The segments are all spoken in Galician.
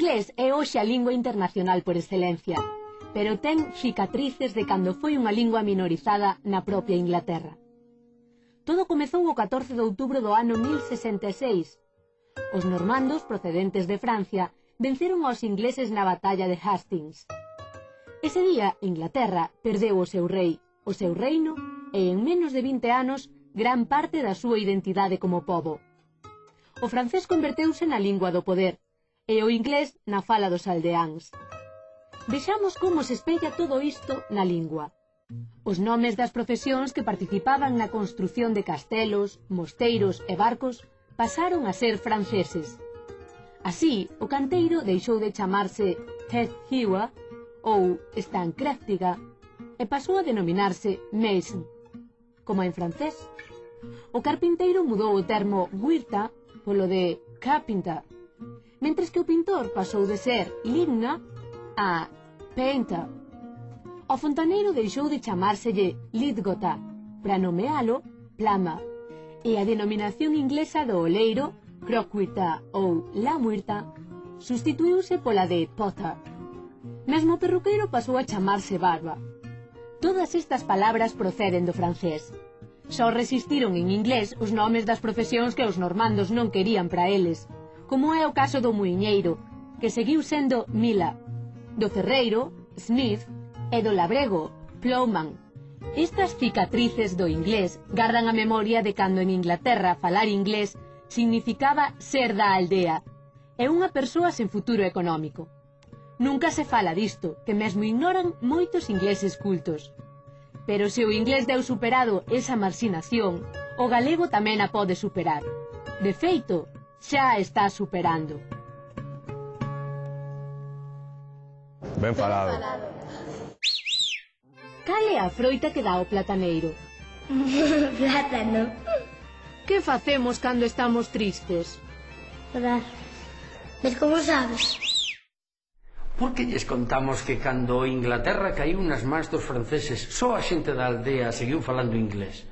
inglés é hoxe a lingua internacional por excelencia, pero ten cicatrices de cando foi unha lingua minorizada na propia Inglaterra. Todo comezou o 14 de outubro do ano 1066. Os normandos, procedentes de Francia, venceron aos ingleses na batalla de Hastings. Ese día, Inglaterra perdeu o seu rei, o seu reino e, en menos de 20 anos, gran parte da súa identidade como pobo. O francés converteuse na lingua do poder, e o inglés na fala dos aldeáns. Vexamos como se espella todo isto na lingua. Os nomes das profesións que participaban na construción de castelos, mosteiros e barcos pasaron a ser franceses. Así, o canteiro deixou de chamarse Tête-Hewa ou Stancraftiga e pasou a denominarse Mason, como en francés. O carpinteiro mudou o termo huirta polo de carpenter, mentres que o pintor pasou de ser ligna a painter. O fontaneiro deixou de chamárselle lidgota para nomealo plama, e a denominación inglesa do oleiro, croquirta ou lamuirta, sustituíuse pola de potter. Mesmo o perruqueiro pasou a chamarse barba. Todas estas palabras proceden do francés. Só resistiron en inglés os nomes das profesións que os normandos non querían para eles, como é o caso do muiñeiro, que seguiu sendo mila, do cerreiro, smith, e do labrego, plowman. Estas cicatrices do inglés gardan a memoria de cando en Inglaterra falar inglés significaba ser da aldea, e unha persoa sen futuro económico. Nunca se fala disto, que mesmo ignoran moitos ingleses cultos. Pero se o inglés deu superado esa marxinación, o galego tamén a pode superar. De feito, xa está superando. Ben falado. Cal é a froita que dá o plataneiro? Plátano. Que facemos cando estamos tristes? Llorar. Mas como sabes? Por que lles contamos que cando Inglaterra caíu nas mans dos franceses só a xente da aldea seguiu falando inglés?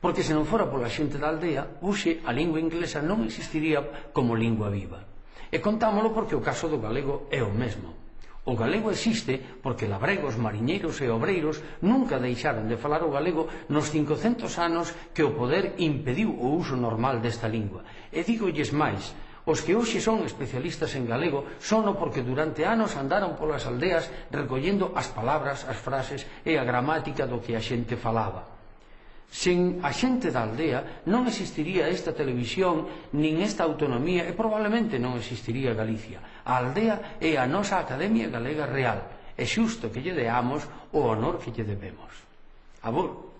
Porque se non fora pola xente da aldea, hoxe a lingua inglesa non existiría como lingua viva. E contámolo porque o caso do galego é o mesmo. O galego existe porque labregos, mariñeiros e obreiros nunca deixaron de falar o galego nos 500 anos que o poder impediu o uso normal desta lingua. E dígolles máis, os que hoxe son especialistas en galego sono porque durante anos andaron polas aldeas recollendo as palabras, as frases e a gramática do que a xente falaba. Sen a xente da aldea non existiría esta televisión nin esta autonomía e probablemente non existiría Galicia. A aldea é a nosa Academia Galega Real. É xusto que lle deamos o honor que lle debemos. Abur.